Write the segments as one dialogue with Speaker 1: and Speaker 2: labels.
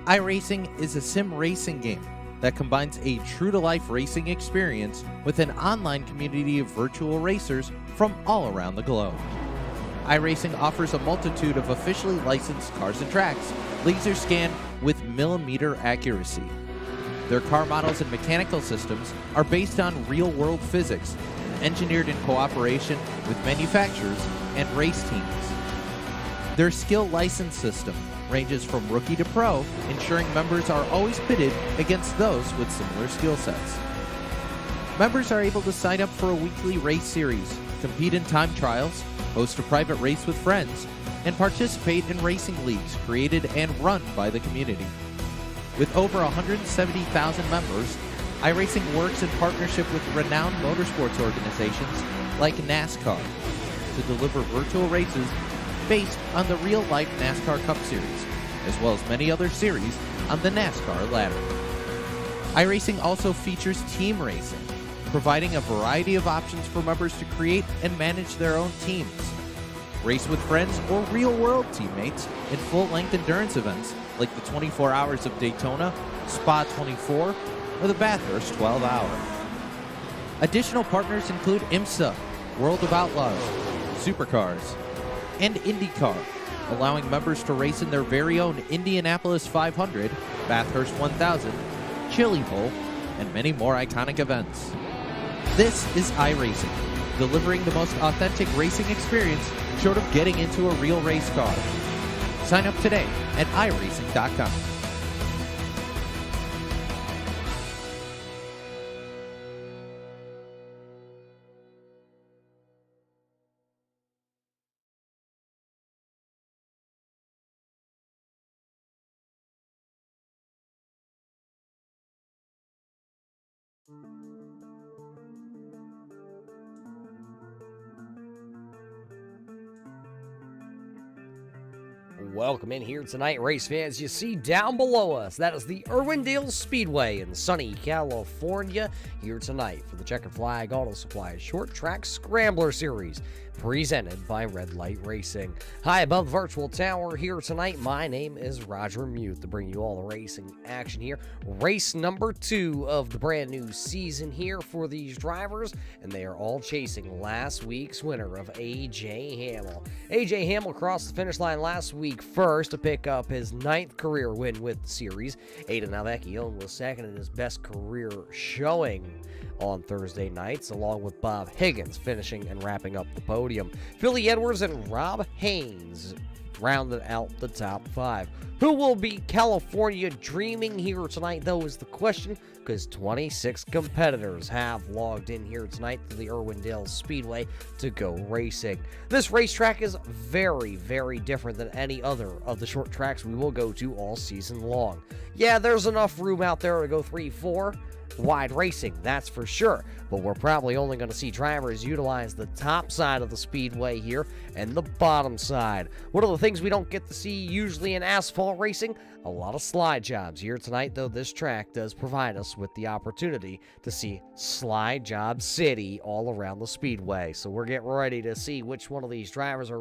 Speaker 1: iRacing is a sim racing game that combines a true-to-life racing experience with an online community of virtual racers from all around the globe. iRacing offers a multitude of officially licensed cars and tracks, laser scanned with millimeter accuracy. Their car models and mechanical systems are based on real-world physics, engineered in cooperation with manufacturers and race teams. Their skill license system ranges from rookie to pro, ensuring members are always pitted against those with similar skill sets. Members are able to sign up for a weekly race series, compete in time trials, host a private race with friends, and participate in racing leagues created and run by the community. With over 170,000 members, iRacing works in partnership with renowned motorsports organizations like NASCAR to deliver virtual races based on the real-life NASCAR Cup Series, as well as many other series on the NASCAR ladder. iRacing also features team racing, providing a variety of options for members to create and manage their own teams. Race with friends or real-world teammates in full-length endurance events like the 24 Hours of Daytona, Spa 24, or the Bathurst 12 Hour. Additional partners include IMSA, World of Outlaws, Supercars, and IndyCar, allowing members to race in their very own Indianapolis 500, Bathurst 1000, Chili Bowl, and many more iconic events. This is iRacing, delivering the most authentic racing experience short of getting into a real race car. Sign up today at iRacing.com.
Speaker 2: Welcome in here tonight, race fans. You see down below us, that is the Irwindale Speedway in sunny California. Here tonight for the Checkered Flag Auto Supply Short Track Scrambler Series, presented by Red Light Racing. High above the virtual tower here tonight, my name is Roger Muth to bring you all the racing action here. Race number 2 of the brand new season here for these drivers, and they are all chasing last week's winner of A.J. Hamill. A.J. Hamill crossed the finish line last week first to pick up his 9th career win with the series. Aiden Alvecchione was second in his best career showing on Thursday nights, along with Bob Higgins finishing and wrapping up the podium. Philly Edwards and Rob Haynes rounded out the top 5. Who will be California dreaming here tonight, though, is the question, because 26 competitors have logged in here tonight to the Irwindale Speedway to go racing. This racetrack is very, very different than any other of the short tracks we will go to all season long. Yeah, there's enough room out there to go 3-4 wide racing, that's for sure, but we're probably only going to see drivers utilize the top side of the speedway here and the bottom side. One of the things we don't get to see usually in asphalt racing, a lot of slide jobs here tonight, though this track does provide us with the opportunity to see Slide Job City all around the speedway. So we're getting ready to see which one of these drivers are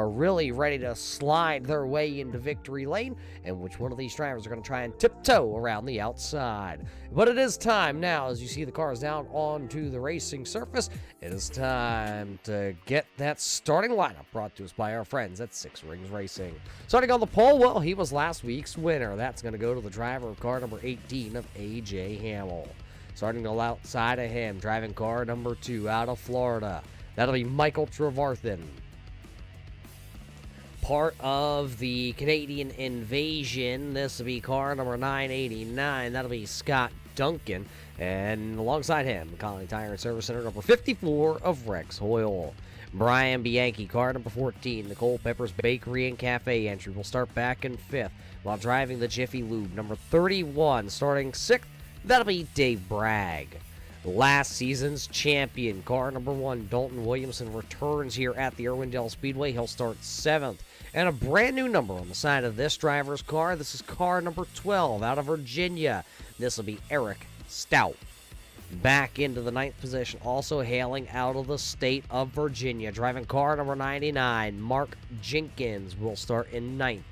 Speaker 2: really ready to slide their way into victory lane, and which one of these drivers are going to try and tiptoe around the outside. But it is time now, as you see the cars down onto the racing surface, it is time to get that starting lineup brought to us by our friends at Six Rings Racing. Starting on the pole, well, he was last week's winner. That's going to go to the driver of car number 18 of A.J. Hamill. Starting to outside of him, driving car number 2 out of Florida. That'll be Michael Trevarthen. Part of the Canadian Invasion, this will be car number 989. That'll be Scott Duncan. And alongside him, Colony Tire and Service Center number 54 of Rex Hoyle. Brian Bianchi, car number 14, the Cole Peppers Bakery and Cafe entry, will start back in 5th while driving the Jiffy Lube. Number 31, starting 6th, that'll be Dave Bragg. Last season's champion, car number 1, Dalton Williamson, returns here at the Irwindale Speedway. He'll start 7th. And a brand new number on the side of this driver's car. This is car number 12 out of Virginia. This will be Eric Stout. Back into the 9th position, also hailing out of the state of Virginia. Driving car number 99, Mark Jenkins, will start in 9th.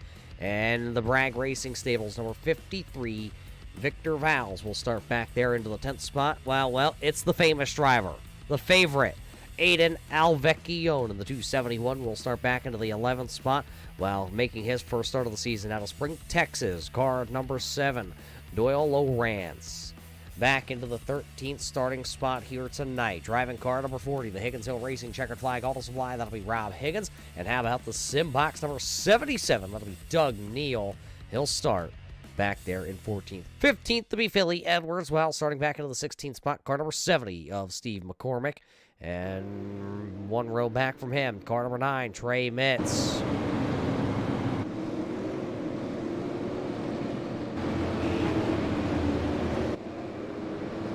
Speaker 2: And the Bragg Racing Stables, number 53, Victor Vowles will start back there into the 10th spot. Well, it's the famous driver, the favorite, Aiden Alvecchione in the 271 will start back into the 11th spot while making his first start of the season out of Spring, Texas. Car number 7, Doyle Lowrance. Back into the 13th starting spot here tonight. Driving car number 40, the Higgins Hill Racing Checkered Flag Auto Supply. That'll be Rob Higgins. And how about the sim box number 77? That'll be Doug Neal. He'll start back there in 14th. 15th to be Philly Edwards. Well, starting back into the 16th spot, car number 70 of Steve McCormick. And one row back from him, car number 9, Trey Mitz.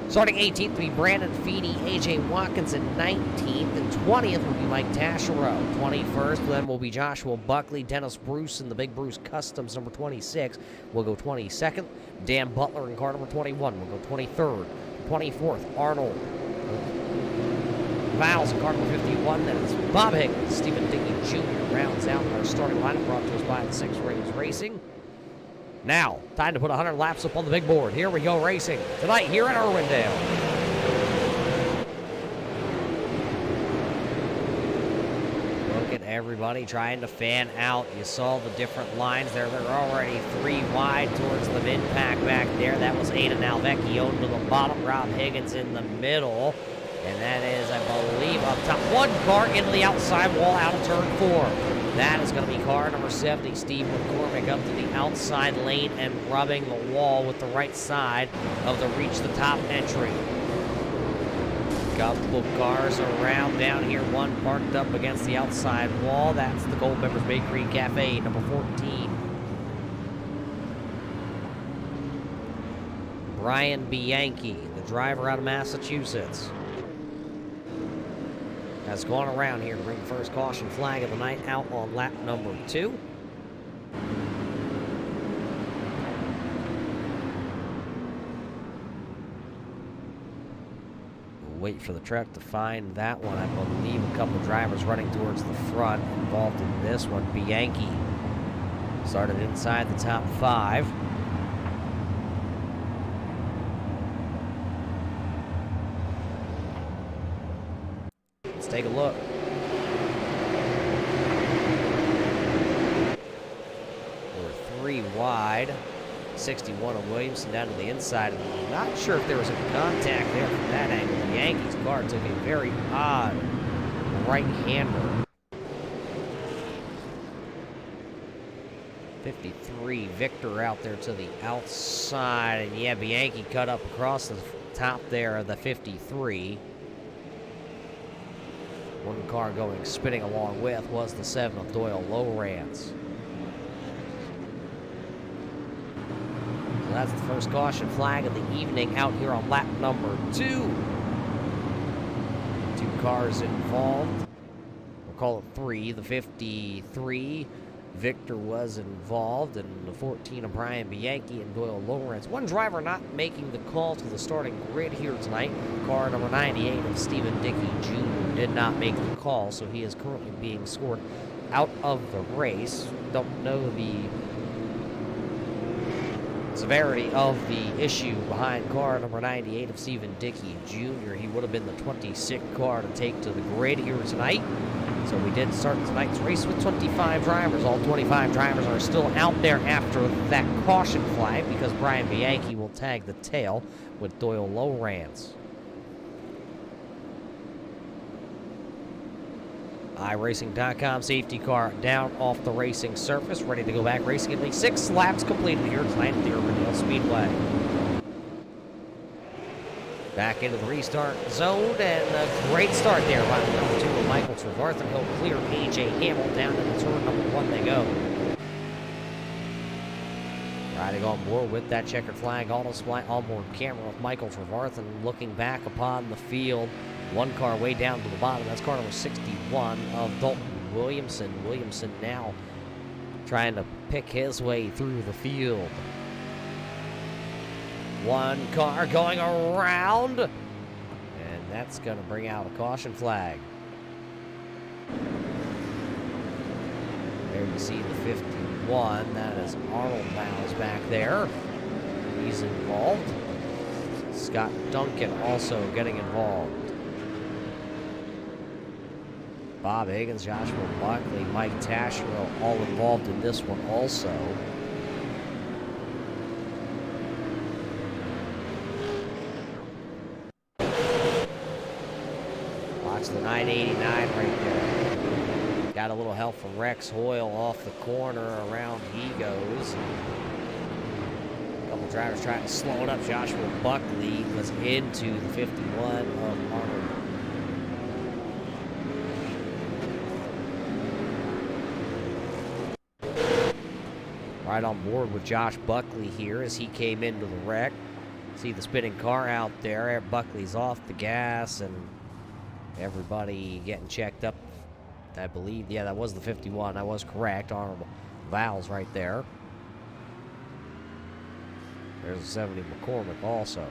Speaker 2: Starting 18th will be Brandon Feeney, A.J. Watkins in 19th, and 20th will be Mike Taschereau. 21st then will be Joshua Buckley, Dennis Bruce in the Big Bruce Customs, number 26. We'll go 22nd. Dan Butler in car number 21. We'll go 23rd. 24th, Arnold Vowles in car number 51. Then it's Bob Higgins, Stephen Dickey Jr. rounds out our starting lineup, brought to us by the 6 Rings Racing. Now, time to put 100 laps up on the big board. Here we go racing tonight here in Irwindale. Look at everybody trying to fan out. You saw the different lines there. They're already 3 wide towards the mid-pack back there. That was Aiden Alvecchione to the bottom. Rob Higgins in the middle. And that is, I believe, up top. One car into the outside wall out of turn 4. That is going to be car number 70, Steve McCormick, up to the outside lane and rubbing the wall with the right side of the Reach the Top entry. Couple cars around down here. One parked up against the outside wall. That's the Goldmembers Bakery Cafe, number 14. Brian Bianchi, the driver out of Massachusetts, has gone around here to bring the first caution flag of the night out on lap number 2. We'll wait for the truck to find that one. I believe a couple of drivers running towards the front involved in this one. Bianchi started inside the top 5. Take a look. We're 3 wide. 61 of Williamson down to the inside. I'm not sure if there was any contact there from that angle. The Yankees car took a very odd right-hander. 53, Victor out there to the outside. And yeah, Bianchi cut up across the top there of the 53. One car going spinning along with was the 7 of Doyle Lowrance. So that's the first caution flag of the evening out here on lap number 2. 2 cars involved. We'll call it 3. The 53, Victor was involved, and the 14 of Brian Bianchi and Doyle Lowrance. One driver not making the call to the starting grid here tonight. Car number 98 of Stephen Dickey Jr. did not make the call, so he is currently being scored out of the race. Don't know the severity of the issue behind car number 98 of Stephen Dickey Jr. He would have been the 26th car to take to the grid here tonight. So we did start tonight's race with 25 drivers. All 25 drivers are still out there after that caution flag because Brian Bianchi will tag the tail with Doyle Lowrance. iRacing.com safety car down off the racing surface, ready to go back racing. At least 6 laps completed here tonight at the Irwindale Speedway. Back into the restart zone, and a great start there by the number 2 of Michael Trevarthen. He'll clear A.J. Hamill down into turn number 1 they go. Riding on board with that checkered flag auto supply onboard camera of Michael Trevarthen looking back upon the field. One car way down to the bottom. That's car number 61 of Dalton Williamson. Williamson now trying to pick his way through the field. One car going around, and that's going to bring out a caution flag. There you see the 51. That is Arnold Miles back there. He's involved. Scott Duncan also getting involved. Bob Higgins, Joshua Buckley, Mike Taschereau all involved in this one also. Watch the 989 right there. Got a little help from Rex Hoyle off the corner. Around he goes. A couple drivers trying to slow it up. Joshua Buckley was into the 51 of Arnold. Right on board with Josh Buckley here as he came into the wreck. See the spinning car out there. Buckley's off the gas and everybody getting checked up. I believe, yeah, that was the 51. I was correct. Arnold Valls right there. There's a 70 McCormick also.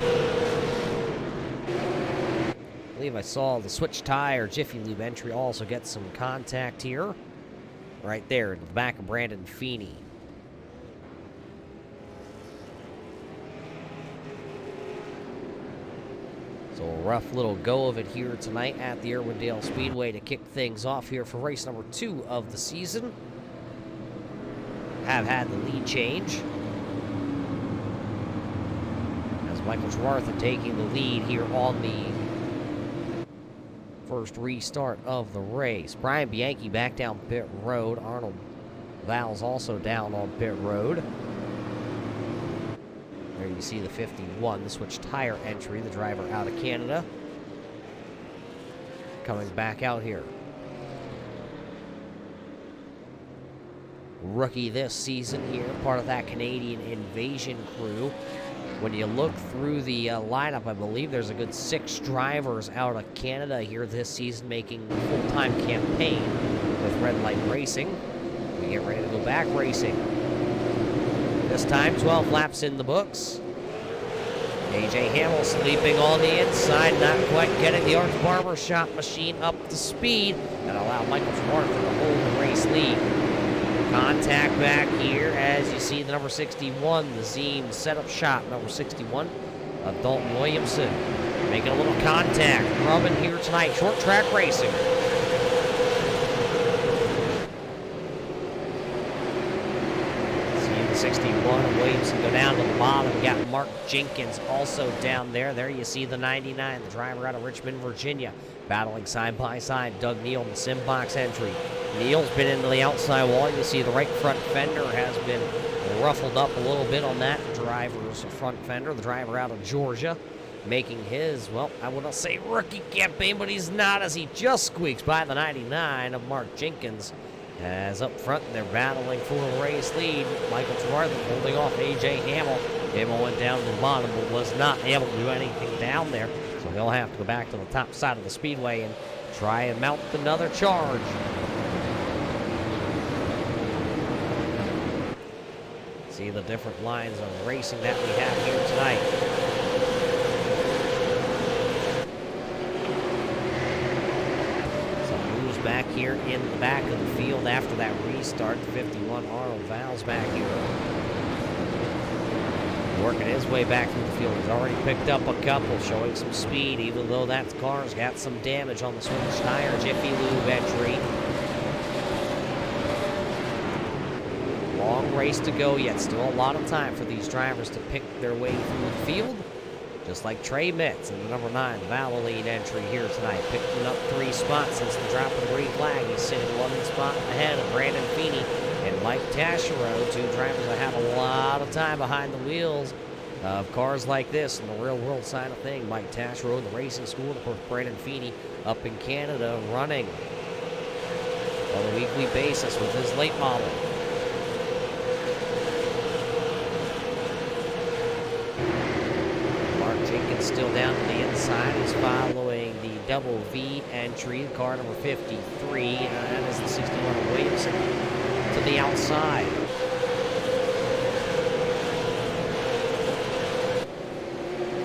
Speaker 2: I believe I saw the Switch Tire Jiffy Lube entry also get some contact here. Right there in the back of Brandon Feeney. So a rough little go of it here tonight at the Irwindale Speedway to kick things off here for race number 2 of the season. Have had the lead change. As Michael Schwartha taking the lead here on the first restart of the race. Brian Bianchi back down pit road. Arnold Valls also down on pit road. There you see the 51, the Switch Tire entry, the driver out of Canada. Coming back out here. Rookie this season here, part of that Canadian Invasion crew. When you look through the lineup, I believe there's a good 6 drivers out of Canada here this season making a full-time campaign with Red Light Racing. We get ready to go back racing. This time, 12 laps in the books. A.J. Hamill sleeping on the inside, not quite getting the Orange Barber Shop machine up to speed and allow Michael Schwartz to hold the race lead. Contact back here as you see the number 61, the Zeem setup shot, number 61 of Dalton Williamson. Making a little contact, rubbing here tonight, short track racing. See the 61 of Williamson go down to the bottom. You got Mark Jenkins also down there. There you see the 99, the driver out of Richmond, Virginia. Battling side by side, Doug Neal in the Simbox entry. Neal's been into the outside wall. You see the right front fender has been ruffled up a little bit on that driver's front fender. The driver out of Georgia making his, well, I wouldn't say rookie campaign, but he's not as he just squeaks by the 99 of Mark Jenkins. As up front, they're battling for a race lead. Michael Schwartha holding off A.J. Hamill. Hamill went down to the bottom, but was not able to do anything down there. So he'll have to go back to the top side of the speedway and try and mount another charge. See the different lines of racing that we have here tonight. So moves back here in the back of the field after that restart. The 51 Arnold Valls back here. Working his way back through the field. He's already picked up a couple, showing some speed, even though that car's got some damage on the Switch Tire Jiffy Lube entry. Long race to go yet. Still a lot of time for these drivers to pick their way through the field. Just like Trey Metz in the number 9 Valvoline entry here tonight. Picking up 3 spots since the drop of the green flag. He's sitting 1 spot ahead of Brandon Feeney and Mike Taschereau, 2 drivers that have a lot of time behind the wheels of cars like this in the real world side of thing. Mike Taschereau in the racing school, and of course Brandon Feeney up in Canada running on a weekly basis with his late model. Mark Jenkins still down to the inside. He's following the double V entry, car number 53, and that is the 61 of Williamson to the outside.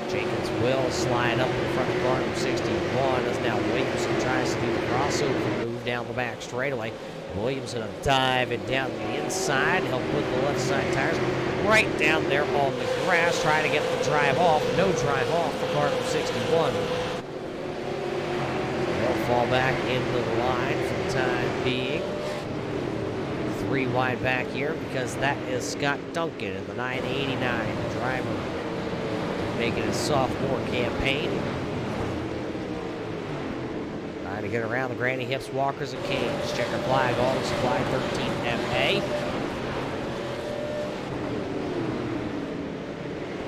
Speaker 2: Jenkins will slide up in front of car number 61 as now Williamson tries to do the crossover move down the back straightaway. Williamson will dive it down the inside, help with the left side tires right down there on the grass, trying to get the drive off. No drive off for car number 61. They'll fall back into the line for the time being. 3 wide back here because that is Scott Duncan in the 989, the driver making his sophomore campaign. Trying to get around the Granny Hips, Walkers, and Canes. Checkered flag, Auto Supply 13MA.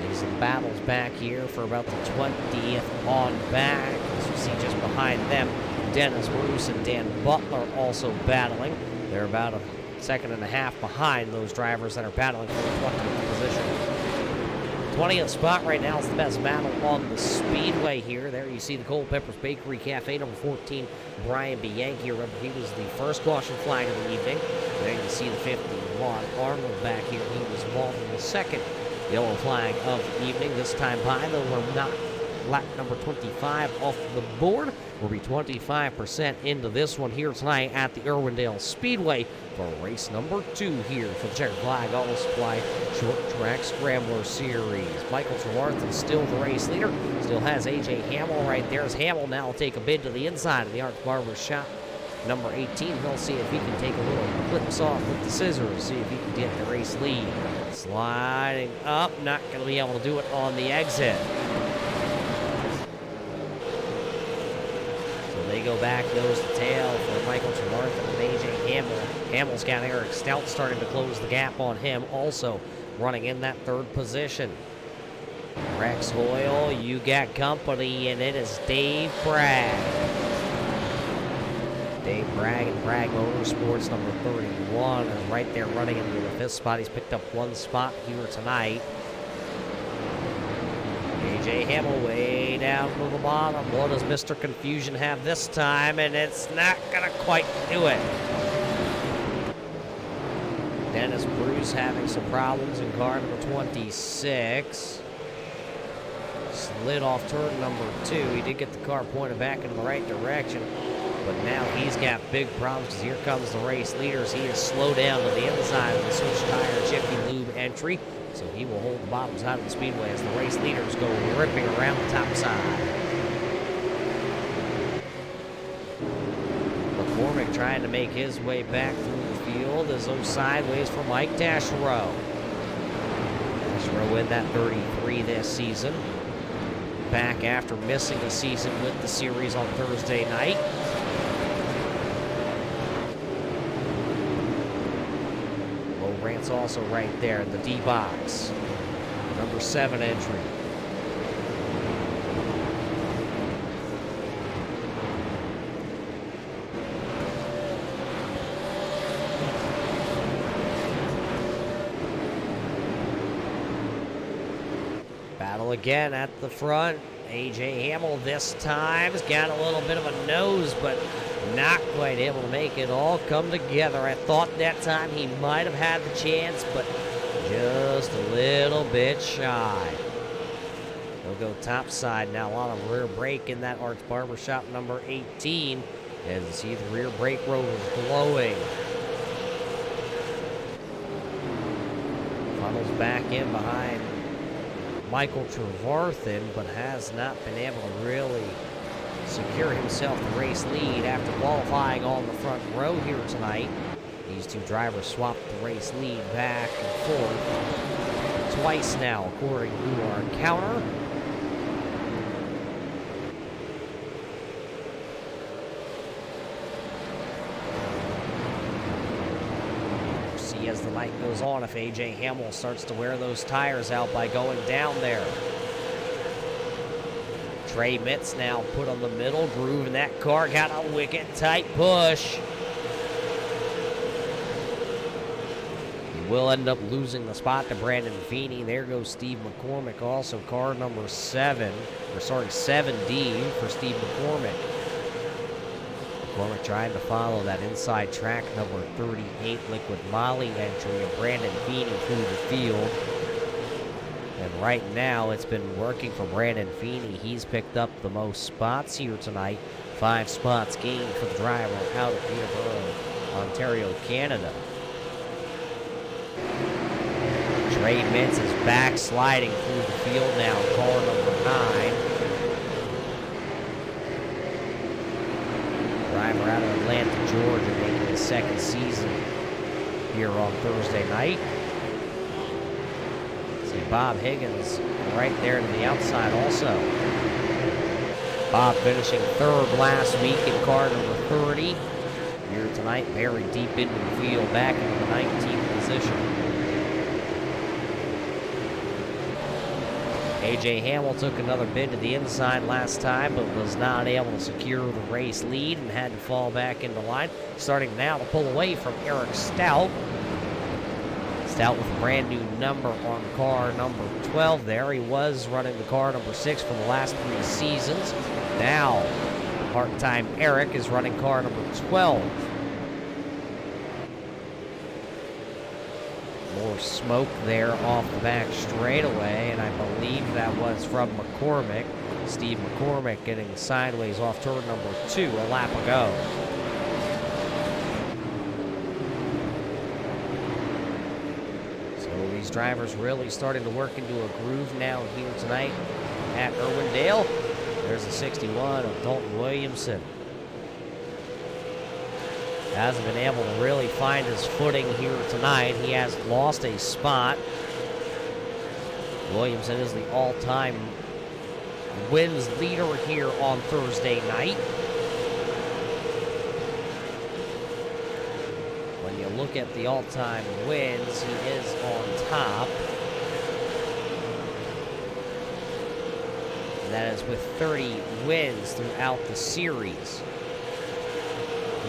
Speaker 2: These are the battles back here for about the 20th on back. As you see just behind them, Dennis Bruce and Dan Butler also battling. They're about a second and a half behind those drivers that are battling for the 20th position. 20th spot right now is the best battle on the Speedway here. There you see the Culpeppers Bakery Cafe, number 14, Brian Bianchi. Remember, he was the first caution flag of the evening. There you see the 51, Arnold back here. He was involved in the second yellow flag of the evening. This time by, though, we're not lap number 25 off the board. We'll be 25% into this one here tonight at the Irwindale Speedway for race number 2 here for the Checkered Flag Auto Supply Short Track Scrambler Series. Michael Trewarth is still the race leader. Still has A.J. Hamill right there. As Hamill now will take a bid to the inside of the Arch Barber shop. Number 18, we'll see if he can take a little clips off with the scissors. See if he can get the race lead. Sliding up, not going to be able to do it on the exit. They go back nose to tail for Michael Trewarth and A.J. Hamill. Hamill's got Eric Stout starting to close the gap on him, also running in that 3rd position. Rex Hoyle, you got company, and it is Dave Bragg. Dave Bragg and Bragg Motorsports, number 31, is right there running into the 5th spot. He's picked up 1 spot here tonight. A.J. Hamill way down to the bottom. What does Mr. Confusion have this time? And it's not going to quite do it. Dennis Bruce having some problems in car number 26. Slid off turn number 2. He did get the car pointed back in the right direction. But now he's got big problems because here comes the race leaders. He is slowed down to the inside of the switch tire Jiffy Lube entry. So he will hold the bottom side of the Speedway as the race leaders go ripping around the top side. McCormick trying to make his way back through the field as those sideways for Mike Taschereau. Taschereau in that 33 this season. Back after missing a season with the series on Thursday night. Rant's also right there in the D box. Number 7 entry. Battle again at the front. A.J. Hamill this time has got a little bit of a nose, but not quite able to make it all come together. I thought that time he might have had the chance, but just a little bit shy. He'll go top side now. A lot of rear brake in that Arch Barbershop number 18. As you see, the rear brake rotors glowing. Funnels back in behind Michael Trewarthen, but has not been able to really secure himself the race lead after qualifying on the front row here tonight. These two drivers swapped the race lead back and forth twice now, according to our counter. See as the night goes on if A.J. Hamill starts to wear those tires out by going down there. Trey Mitz now put on the middle groove, and that car got a wicked tight push. He will end up losing the spot to Brandon Feeney. There goes Steve McCormick, also car number 7D for Steve McCormick. McCormick trying to follow that inside track number 38 Liquid Molly entry of Brandon Feeney through the field. And right now, it's been working for Brandon Feeney. He's picked up the most spots here tonight. 5 spots gained for the driver out of Peterborough, Ontario, Canada. Trey Mintz is backsliding through the field now, car number 9. Driver out of Atlanta, Georgia, making his second season here on Thursday night. See Bob Higgins right there to the outside also. Bob finishing 3rd last week in car number 30. Here tonight, very deep into the field, back into the 19th position. A.J. Hamill took another bid to the inside last time, but was not able to secure the race lead and had to fall back into line. Starting now to pull away from Eric Stout. Stout with a brand new number on car number 12 there. He was running the car number 6 for the last 3 seasons. Now, part-time Eric is running car number 12. More smoke there off the back straightaway, and I believe that was from McCormick. Steve McCormick getting sideways off turn number 2 a lap ago. So these drivers really starting to work into a groove now here tonight at Irwindale. There's the 61 of Dalton Williamson. Hasn't been able to really find his footing here tonight. He has lost a spot. Williamson is the all-time wins leader here on Thursday night. When you look at the all-time wins, he is on top. And that is with 30 wins throughout the series.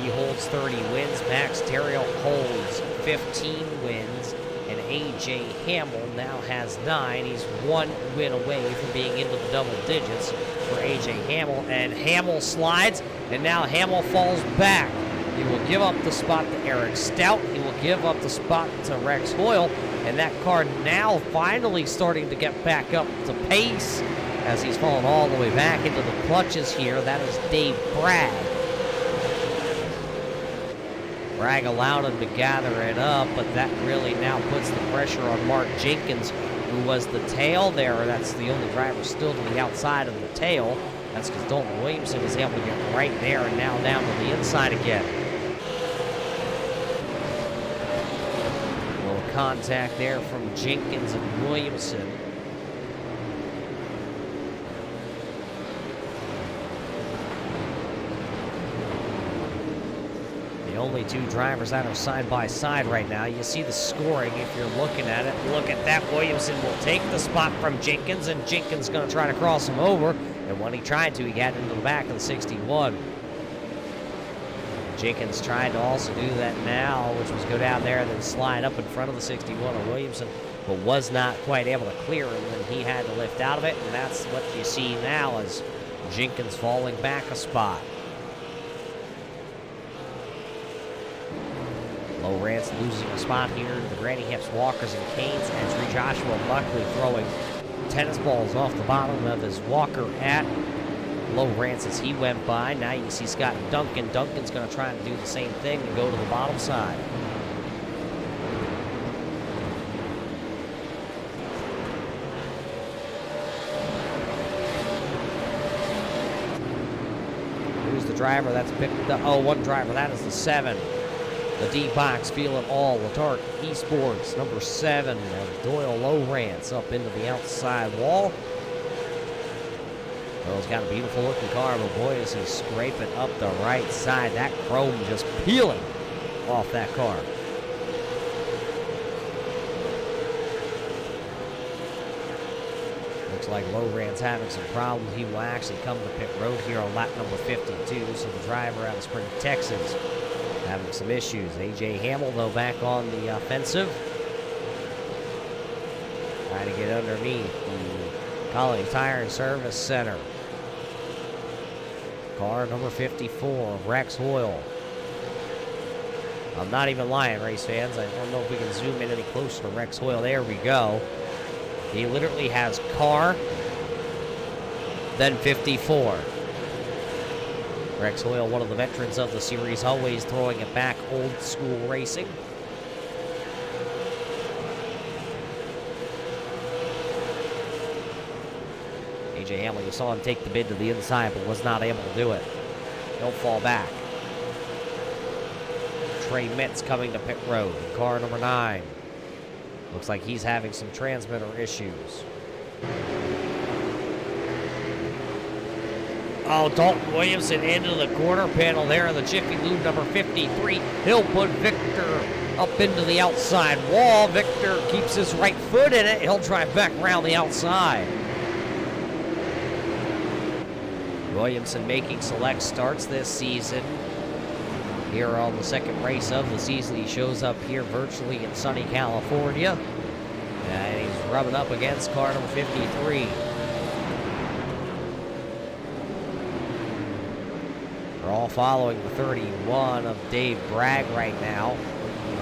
Speaker 2: He holds 30 wins. Max Terrio holds 15 wins. And A.J. Hamill now has 9. He's 1 win away from being into the double digits for A.J. Hamill. And Hamill slides, and now Hamill falls back. He will give up the spot to Eric Stout. He will give up the spot to Rex Hoyle. And that car now finally starting to get back up to pace as he's fallen all the way back into the clutches here. That is Dave Bragg. Bragg allowed him to gather it up, but that really now puts the pressure on Mark Jenkins, who was the tail there. That's the only driver still to the outside of the tail. That's because Dalton Williamson was able to get right there and now down to the inside again. A little contact there from Jenkins and Williamson. Only 2 drivers that are side by side right now. You see the scoring if you're looking at it. Look at that. Williamson will take the spot from Jenkins, and Jenkins going to try to cross him over. And when he tried to, he got into the back of the 61. Jenkins tried to also do that now, which was go down there and then slide up in front of the 61 of Williamson, but was not quite able to clear him, and he had to lift out of it. And that's what you see now as Jenkins falling back a spot. Lowrance losing a spot here to the Granny Hips Walkers and Canes entry. Joshua Buckley throwing tennis balls off the bottom of his walker at Lowrance as he went by. Now you see Scott Duncan. Duncan's going to try to do the same thing and go to the bottom side. Who's the driver that's picked up? Oh, one driver. That is the 7. The D-Box Feel It All, Latark Esports, number 7, of Doyle Lowrance up into the outside wall. Doyle's got a beautiful looking car, but boy, is he scraping up the right side. That chrome just peeling off that car. Looks like Lowrance having some problems. He will actually come to pit road here on lap number 52, so the driver out of Spring, Texas, having some issues. A.J. Hamill, though, back on the offensive. Trying to get underneath the Colony Tire and Service Center. Car number 54 of Rex Hoyle. I'm not even lying, race fans. I don't know if we can zoom in any closer to Rex Hoyle. There we go. He literally has car, then 54. Rex Hoyle, one of the veterans of the series, always throwing it back, old school racing. AJ Hamlin, you saw him take the bid to the inside, but was not able to do it. He'll fall back. Trey Mitz coming to pit road, car number 9. Looks like he's having some transmitter issues. Oh, Dalton Williamson into the quarter panel there in the Jiffy Lube number 53. He'll put Victor up into the outside wall. Victor keeps his right foot in it. He'll drive back around the outside. Williamson making select starts this season. Here on the second race of the season, he shows up here virtually in sunny California. And he's rubbing up against car number 53. We're all following the 31 of Dave Bragg right now.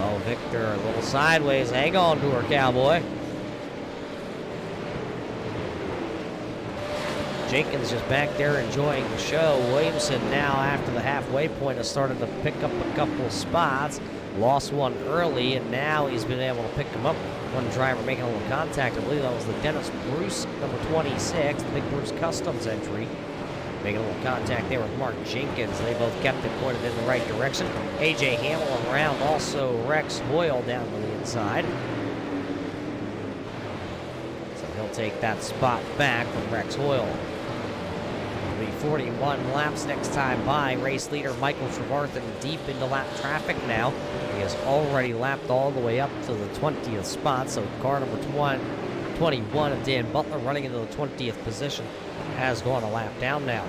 Speaker 2: Oh, Victor a little sideways. Hang on to her, Cowboy. Jenkins just back there enjoying the show. Williamson now, after the halfway point, has started to pick up a couple of spots. Lost one early, and now he's been able to pick them up. One driver making a little contact. I believe that was the Dennis Bruce, number 26, the Big Bruce Customs entry. Making a little contact there with Mark Jenkins. They both kept it pointed in the right direction. AJ Hamlin around, also Rex Hoyle down to the inside. So he'll take that spot back from Rex Hoyle. 41 laps next time by. Race leader Michael Trevarthen deep into lap traffic now. He has already lapped all the way up to the 20th spot, so car number 21 of Dan Butler running into the 20th position has gone a lap down now.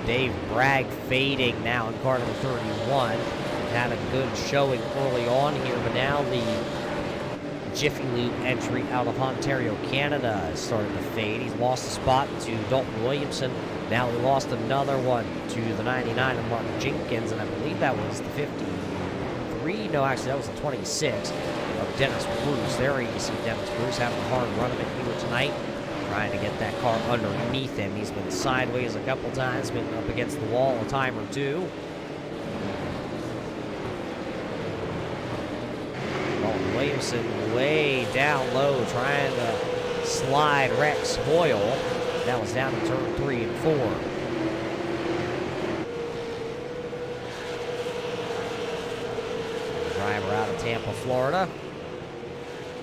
Speaker 2: Dave Bragg fading now in car number 31. Had a good showing early on here, but now the Jiffy Lube entry out of Ontario, Canada is starting to fade. He's lost a spot to Dalton Williamson. Now he lost another one to the 99 of Mark Jenkins, and I believe that was the 53. No, actually, that was the 26 of Dennis Bruce. There you see Dennis Bruce having a hard run of it here tonight, trying to get that car underneath him. He's been sideways a couple times, been up against the wall a time or two. Williamson way down low, trying to slide Rex Hoyle. That was down to turn 3 and 4. Driver out of Tampa, Florida.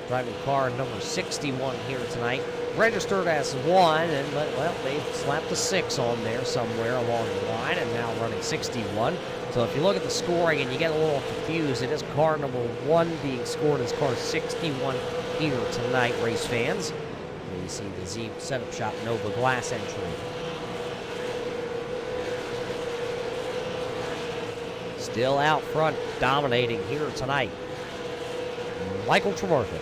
Speaker 2: Driving car number 61 here tonight. Registered as 1, and well, they slapped a 6 on there somewhere along the line, and now running 61. So if you look at the scoring and you get a little confused, it is car number 1 being scored as car 61 here tonight, race fans. And you see the Z Setup Shop Nova Glass entry. Still out front, dominating here tonight, Michael Trevarthen.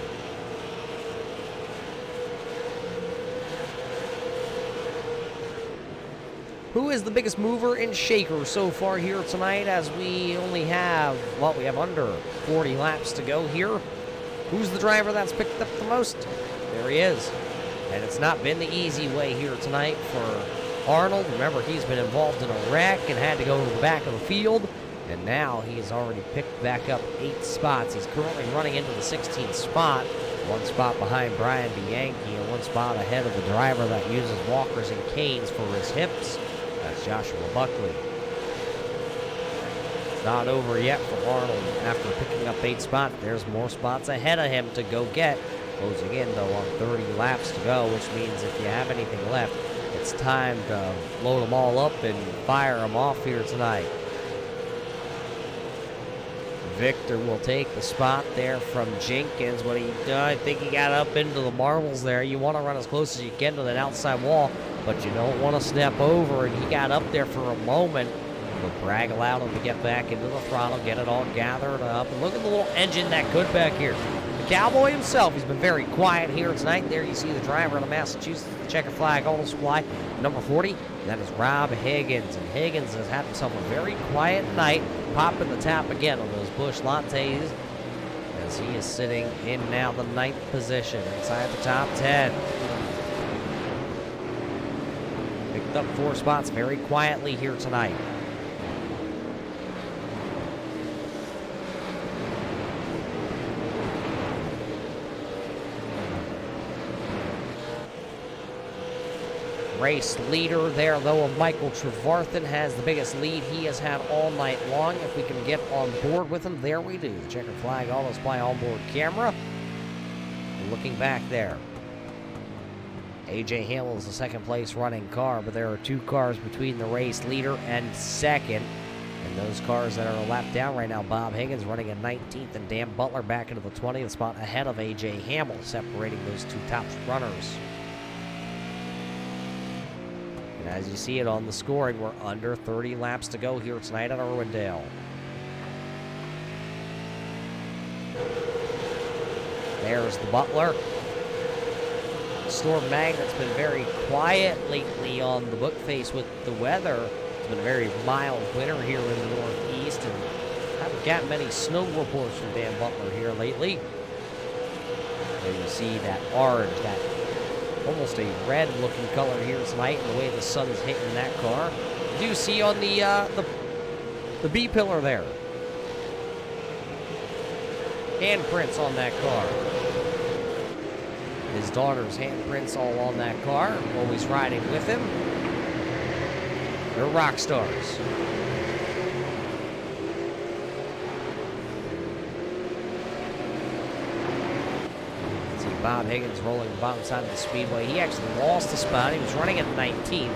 Speaker 2: Who is the biggest mover and shaker so far here tonight, as we only have, well, we have under 40 laps to go here. Who's the driver that's picked up the most? There he is. And it's not been the easy way here tonight for Arnold. Remember, he's been involved in a wreck and had to go to the back of the field. And now he's already picked back up 8 spots. He's currently running into the 16th spot. 1 spot behind Brian Bianchi and 1 spot ahead of the driver that uses walkers and canes for his hips. That's Joshua Buckley. It's not over yet for Arnold. After picking up 8 spots, there's more spots ahead of him to go get. Closing in, though, on 30 laps to go, which means if you have anything left, it's time to load them all up and fire them off here tonight. Victor will take the spot there from Jenkins. What he did, I think he got up into the marbles there. You want to run as close as you can to that outside wall, but you don't want to step over, and he got up there for a moment. But Bragg allowed him to get back into the throttle, get it all gathered up. And look at the little engine that could back here. cowboy himself. He's been very quiet here tonight. There you see the driver of the Massachusetts Checkered Flag Auto Supply, number 40. That is Rob Higgins. And Higgins has had himself a very quiet night, popping the tap again on those Busch Lattes, as he is sitting in now the 9th position inside the top 10. Picked up 4 spots very quietly here tonight. Race leader there, though, of Michael Trevarthen has the biggest lead he has had all night long. If we can get on board with him, there we do. The Checkered Flag Auto Supply onboard camera. Looking back there. A.J. Hamill is the second place running car, but there are 2 cars between the race leader and second. And those cars that are a lap down right now, Bob Higgins running in 19th, and Dan Butler back into the 20th spot ahead of A.J. Hamill, separating those 2 top runners. As you see it on the scoring, we're under 30 laps to go here tonight at Irwindale. There's the Butler. Storm Magnet's been very quiet lately on the book face with the weather. It's been a very mild winter here in the Northeast, and haven't got many snow reports from Dan Butler here lately. There you see that orange, that almost a red-looking color here tonight, and the way the sun's hitting that car. You do see on the B pillar there, handprints on that car. His daughter's handprints all on that car, always riding with him. They're rock stars. Bob Higgins rolling the bottom side of the Speedway. He actually lost the spot. He was running at 19.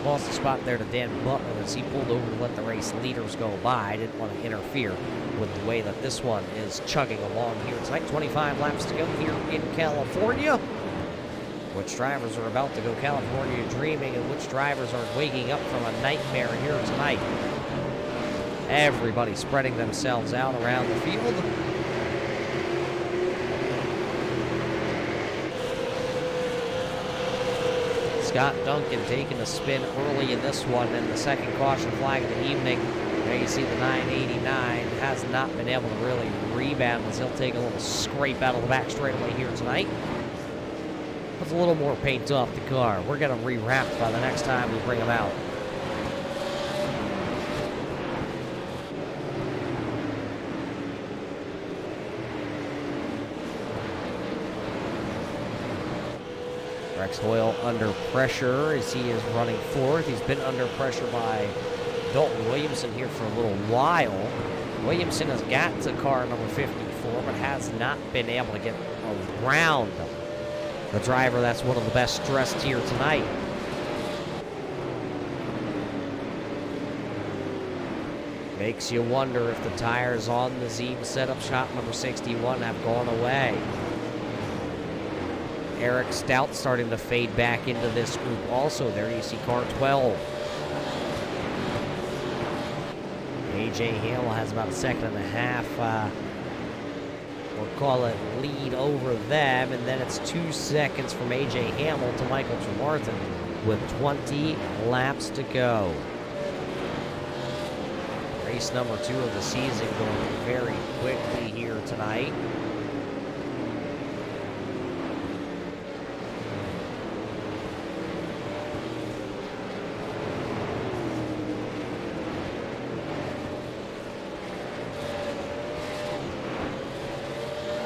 Speaker 2: Lost the spot there to Dan Butler as he pulled over to let the race leaders go by. Didn't want to interfere with the way that this one is chugging along here tonight. 25 laps to go here in California. Which drivers are about to go California dreaming, and which drivers are waking up from a nightmare here tonight? Everybody spreading themselves out around the field. Scott Duncan taking a spin early in this one, and the second caution flag of the evening. There you see the 989 has not been able to really rebound, as he'll take a little scrape out of the back straightaway here tonight. Puts a little more paint off the car. We're going to rewrap by the next time we bring him out. Rex Hoyle under pressure as he is running fourth. He's been under pressure by Dalton Williamson here for a little while. Williamson has got to car number 54, but has not been able to get around the driver that's one of the best dressed here tonight. Makes you wonder if the tires on the Zeeb setup shop number 61 have gone away. Eric Stout starting to fade back into this group also. There you see car 12. A.J. Hamill has about a second and a half, we'll call it lead over them, and then it's 2 seconds from A.J. Hamill to Michael Trevarthen with 20 laps to go. Race number 2 of the season going very quickly here tonight.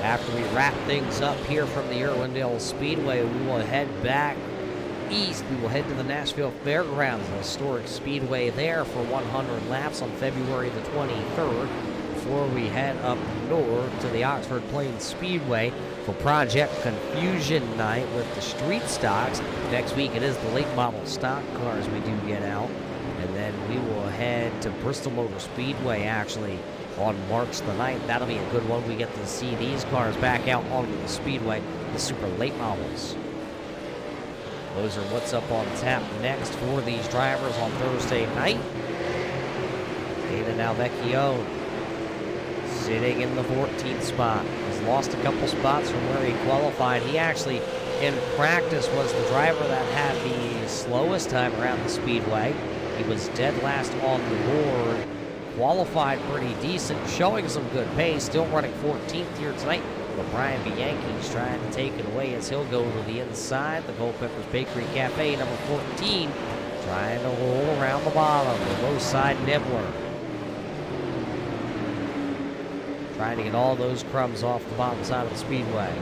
Speaker 2: After we wrap things up here from the Irwindale Speedway, we will head back east. We will head to the Nashville Fairgrounds, an historic speedway there for 100 laps on February the 23rd, before we head up north to the Oxford Plains Speedway for Project Confusion Night with the street stocks. Next week it is the late model stock cars we do get out. And then we will head to Bristol Motor Speedway, actually, on March the 9th. That'll be a good one. We get to see these cars back out onto the speedway, the super late models. Those are what's up on tap next for these drivers on Thursday night. Dana Nalvecchio sitting in the 14th spot. He's lost a couple spots from where he qualified. He actually, in practice, was the driver that had the slowest time around the Speedway. He was dead last on the board. Qualified pretty decent, showing some good pace. Still running 14th here tonight. But Brian Bianchi's trying to take it away as he'll go to the inside. The Culpeppers Bakery Cafe, number 14, trying to roll around the bottom. The low side nibbler. Trying to get all those crumbs off the bottom side of the Speedway.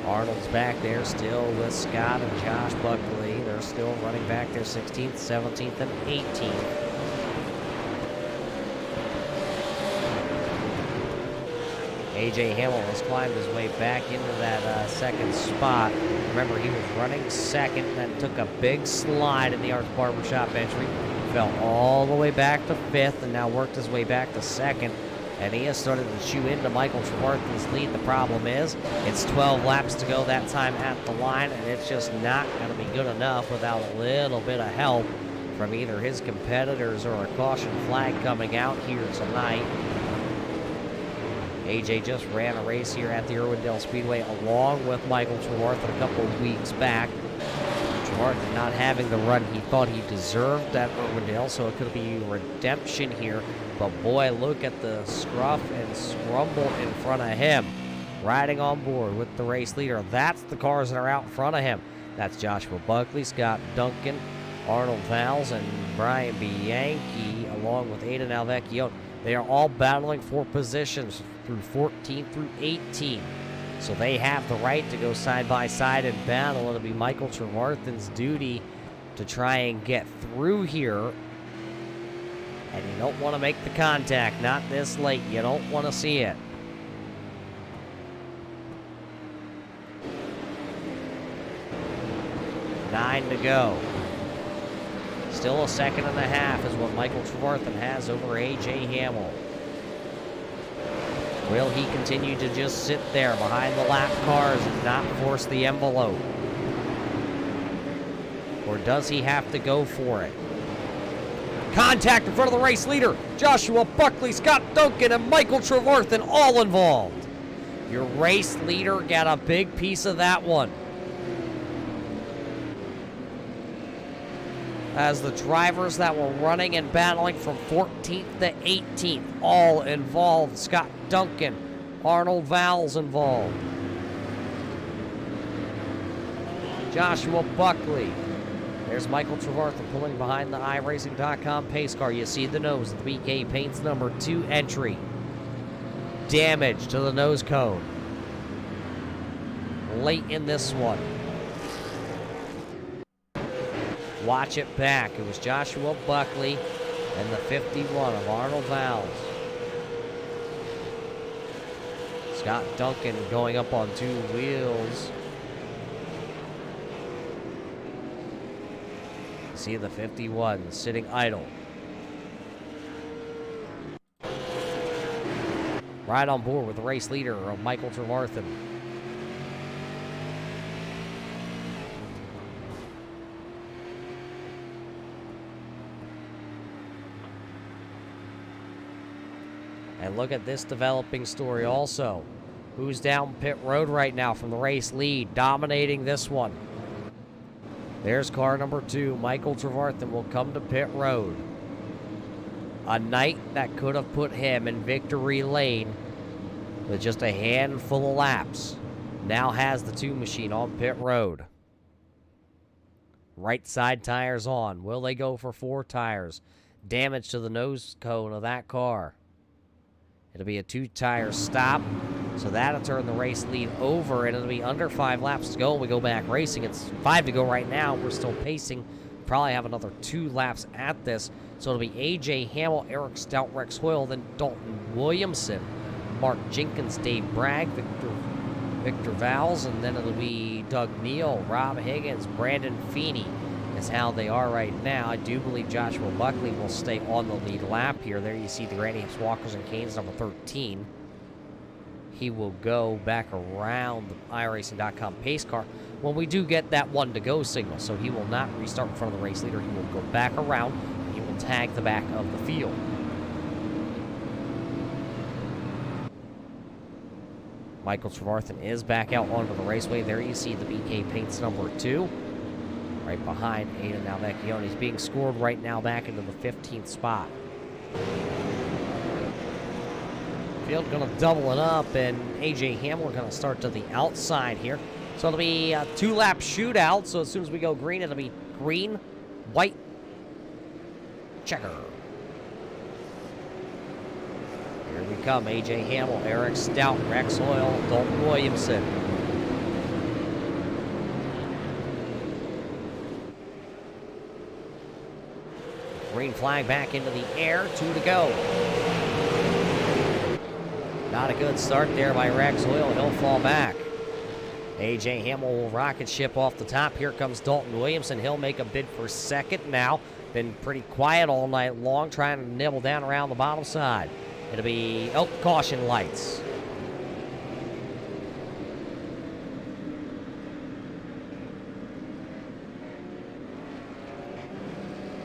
Speaker 2: Arnold's back there still with Scott and Josh Buckley. They're still running back there 16th, 17th, and 18th. A.J. Hamill has climbed his way back into that second spot. Remember, he was running second, then took a big slide in the Arts Barbershop entry. Fell all the way back to fifth, and now worked his way back to second. And he has started to chew into Michael Trevarthen's lead. The problem is, it's 12 laps to go that time at the line, and it's just not going to be good enough without a little bit of help from either his competitors or a caution flag coming out here tonight. AJ just ran a race here at the Irwindale Speedway along with Michael Trevarthen a couple of weeks back. Trevarthen not having the run he thought he deserved at Irwindale, so it could be redemption here. But boy, look at the scruff and scrumble in front of him. Riding on board with the race leader. That's the cars that are out in front of him. That's Joshua Buckley, Scott Duncan, Arnold Valls, and Brian Bianchi, along with Aiden Alvecchione. They are all battling for positions through 14 through 18. So they have the right to go side by side and battle. It'll be Michael Trevarthen's duty to try and get through here. And you don't want to make the contact, not this late. You don't want to see it. Nine to go. Still a second and a half is what Michael Trevarthen has over A.J. Hamill. Will he continue to just sit there behind the lap cars and not force the envelope? Or does he have to go for it? Contact in front of the race leader. Joshua Buckley, Scott Duncan, and Michael Trevarthen all involved. Your race leader got a big piece of that one. As the drivers that were running and battling from 14th to 18th, all involved. Scott Duncan, Arnold Valls involved. Joshua Buckley. There's Michael Trevarthen pulling behind the iRacing.com pace car. You see the nose of the BK Paints number 2 entry. Damage to the nose cone. Late in this one. Watch it back. It was Joshua Buckley and the 51 of Arnold Valls. Scott Duncan going up on 2 wheels. See the 51 sitting idle. Right on board with the race leader of Michael Trevarthen. And look at this developing story also. Who's down pit road right now from the race lead, dominating this one. There's car number 2. Michael Trevarthen will come to pit road. A night that could have put him in victory lane with just a handful of laps. Now has the 2 machine on pit road. Right side tires on. Will they go for 4 tires? Damage to the nose cone of that car. It'll be a 2-tire stop. So that'll turn the race lead over, and it'll be under 5 laps to go when we go back racing. It's 5 to go right now. We're still pacing. Probably have another 2 laps at this. So it'll be A.J. Hamill, Eric Stout, Rex Hoyle, then Dalton Williamson, Mark Jenkins, Dave Bragg, Victor Valls, and then it'll be Doug Neal, Rob Higgins, Brandon Feeney is how they are right now. I do believe Joshua Buckley will stay on the lead lap here. There you see the Granny Hips, Walkers, and Canes, number 13. He will go back around the iRacing.com pace car when we do get that 1 to go signal. So he will not restart in front of the race leader. He will go back around, and he will tag the back of the field. Michael Trevarthen is back out onto the raceway. There you see the BK Paints number 2. Right behind Aiden Nalvecchione. He's being scored right now back into the 15th spot. Field going to double it up, and A.J. Hamill going to start to the outside here. So it'll be a 2-lap shootout. So as soon as we go green, it'll be green, white, checker. Here we come. A.J. Hamill, Eric Stout, Rex Hoyle, Dalton Williamson. Green flag back into the air. 2 to go. Not a good start there by Rex Hoyle. He'll fall back. A.J. Hamill will rocket ship off the top. Here comes Dalton Williamson. He'll make a bid for second now. Been pretty quiet all night long, trying to nibble down around the bottom side. It'll be, caution lights.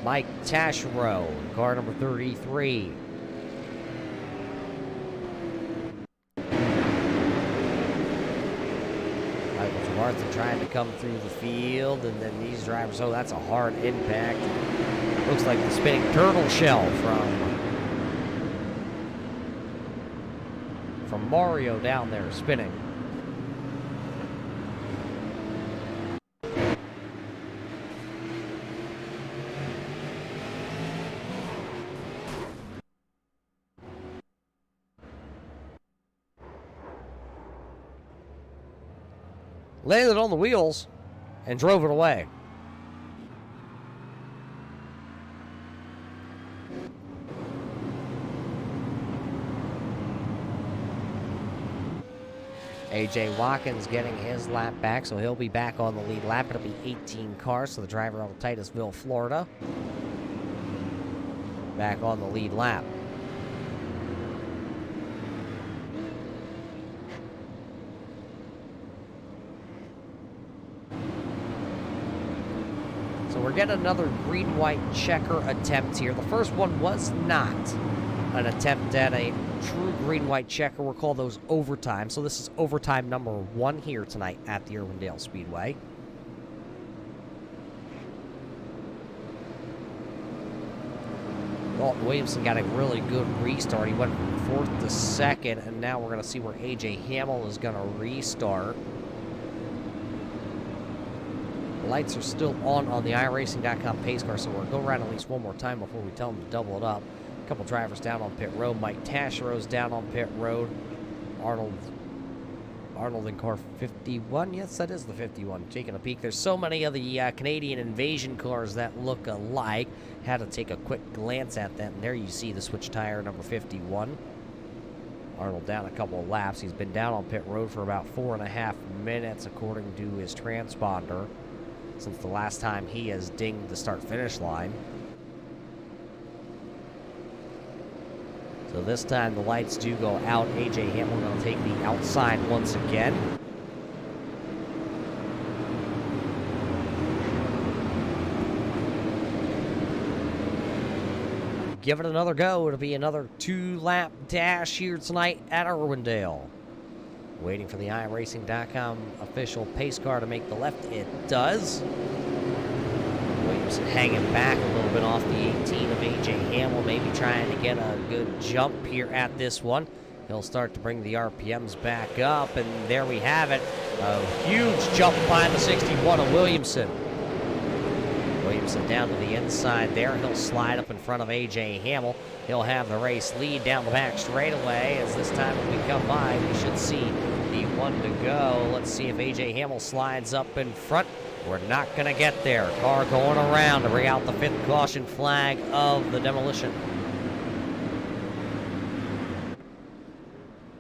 Speaker 2: Mike Taschereau, car number 33. Michael Trevarthen trying to come through the field, and then these drivers, that's a hard impact. Looks like the spinning turtle shell from Mario down there spinning. Landed on the wheels and drove it away. A.J. Watkins getting his lap back, so he'll be back on the lead lap. It'll be 18 cars, so the driver out of Titusville, Florida, back on the lead lap. So we're getting another green-white checker attempt here. The first one was not an attempt at a true green-white checker. We'll call those overtime. So this is overtime number 1 here tonight at the Irwindale Speedway. Dalton Williamson got a really good restart. He went from 4th to 2nd, and now we're going to see where A.J. Hamill is going to restart. The lights are still on the iRacing.com pace car, so we'll go around at least one more time before we tell them to double it up. A couple drivers down on pit road. Mike Taschereau's down on pit road. Arnold in car 51. Yes, that is the 51. Taking a peek. There's so many of the Canadian Invasion cars that look alike. Had to take a quick glance at that, and there you see the switch tire number 51. Arnold down a couple of laps. He's been down on pit road for about 4.5 minutes, according to his transponder, since the last time he has dinged the start-finish line. So this time the lights do go out. A.J. Hamill going to take the outside once again. Give it another go. It'll be another 2-lap dash here tonight at Irwindale. Waiting for the iRacing.com official pace car to make the left. It does. Williamson hanging back a little bit off the 18 of A.J. Hamill, maybe trying to get a good jump here at this one. He'll start to bring the RPMs back up, and there we have it. A huge jump by the 61 of Williamson. Williamson down to the inside there. He'll slide up in front of A.J. Hamill. He'll have the race lead down the back straightaway, as this time when we come by, we should see the 1 to go. Let's see if A.J. Hamill slides up in front. We're not going to get there. Car going around to bring out the 5th caution flag of the demolition.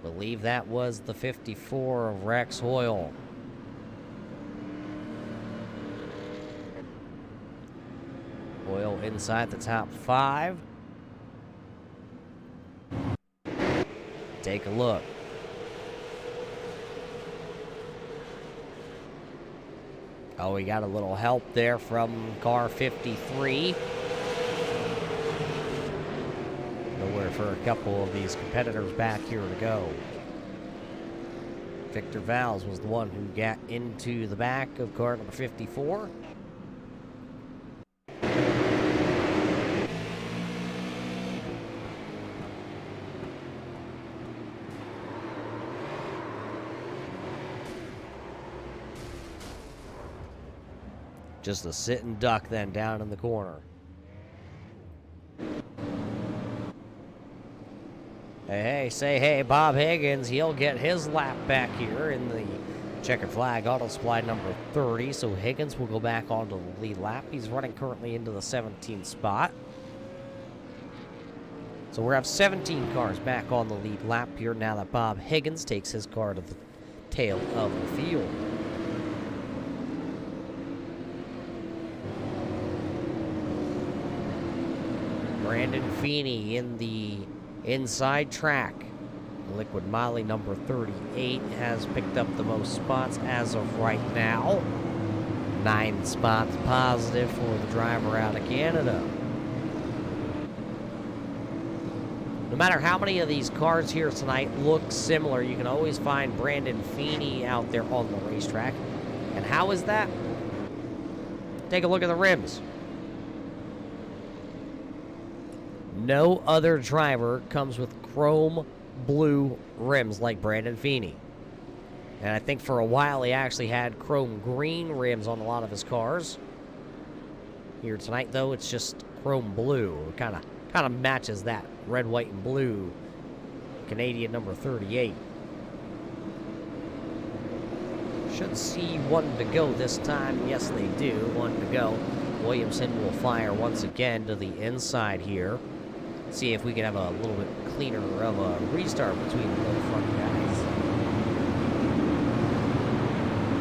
Speaker 2: Believe that was the 54 of Rex Hoyle. Hoyle inside the top 5. Take a look. Oh, we got a little help there from car 53. Nowhere for a couple of these competitors back here to go. Victor Valls was the one who got into the back of car number 54. Just a sitting duck then down in the corner. Hey, say hey, Bob Higgins. He'll get his lap back here in the checkered flag auto supply number 30. So Higgins will go back onto the lead lap. He's running currently into the 17th spot. So we'll have 17 cars back on the lead lap here now that Bob Higgins takes his car to the tail of the field. Brandon Feeney in the inside track. Liquid Molly number 38 has picked up the most spots as of right now. 9 spots positive for the driver out of Canada. No matter how many of these cars here tonight look similar, you can always find Brandon Feeney out there on the racetrack. And how is that? Take a look at the rims. No other driver comes with chrome blue rims like Brandon Feeney. And I think for a while he actually had chrome green rims on a lot of his cars. Here tonight, though, it's just chrome blue. It kind of matches that red, white, and blue Canadian number 38. Should see one to go this time. Yes, they do. One to go. Williamson will fire once again to the inside here. See if we can have a little bit cleaner of a restart between the little front guys.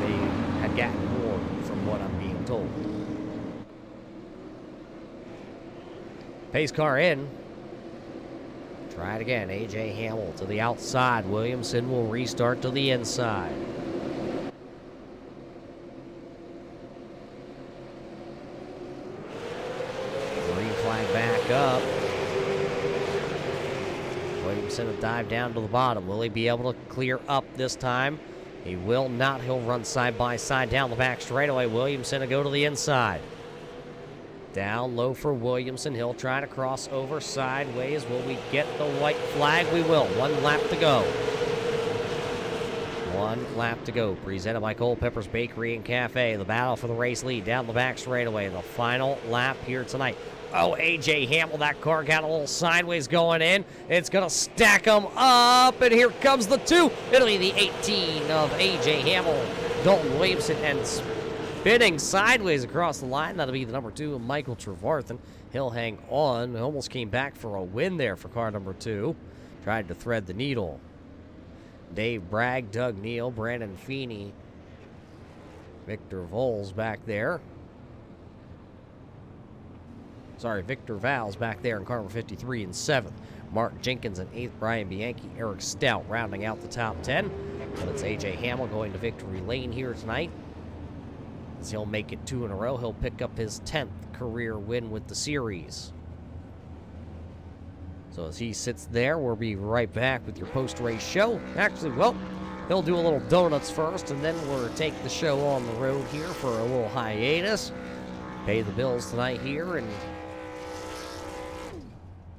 Speaker 2: They had gotten more from what I'm being told. Pace car in. Try it again. A.J. Hamill to the outside. Williamson will restart to the inside. Green flag back up. Williamson will dive down to the bottom. Will he be able to clear up this time? He will not. He'll run side by side down the back straightaway. Williamson will go to the inside. Down low for Williamson. He'll try to cross over sideways. Will we get the white flag? We will. 1 lap to go. 1 lap to go. Presented by Culpepper's Bakery and Cafe. The battle for the race lead down the back straightaway. The final lap here tonight. Oh, A.J. Hamill, that car got a little sideways going in. It's going to stack them up, and here comes the 2. It'll be the 18 of A.J. Hamill. Dalton Williamson, and spinning sideways across the line. That'll be the number 2 of Michael Trevarthen. He'll hang on. Almost came back for a win there for car number 2. Tried to thread the needle. Dave Bragg, Doug Neal, Brandon Feeney, Victor Vols back there. Sorry, Victor Valls back there in car number 53 in 7th. Mark Jenkins in 8th. Brian Bianchi, Eric Stout rounding out the top 10. But it's A.J. Hamill going to victory lane here tonight. As he'll make it 2 in a row, he'll pick up his 10th career win with the series. So as he sits there, we'll be right back with your post-race show. Actually, well, he'll do a little donuts first, and then we'll take the show on the road here for a little hiatus. Pay the bills tonight here, and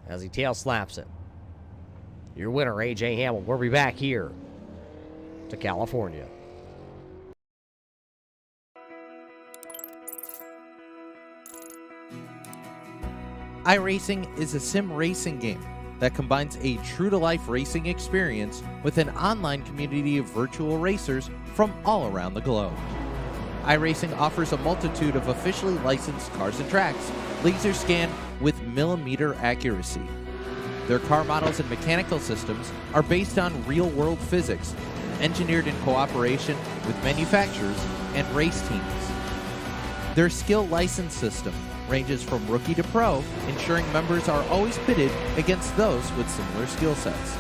Speaker 2: as he tail slaps it. Your winner, A.J. Hamill. We'll be back here to California.
Speaker 1: iRacing is a sim racing game that combines a true-to-life racing experience with an online community of virtual racers from all around the globe. iRacing offers a multitude of officially licensed cars and tracks, laser scanned with millimeter accuracy. Their car models and mechanical systems are based on real-world physics, engineered in cooperation with manufacturers and race teams. Their skill license system ranges from rookie to pro, ensuring members are always pitted against those with similar skill sets.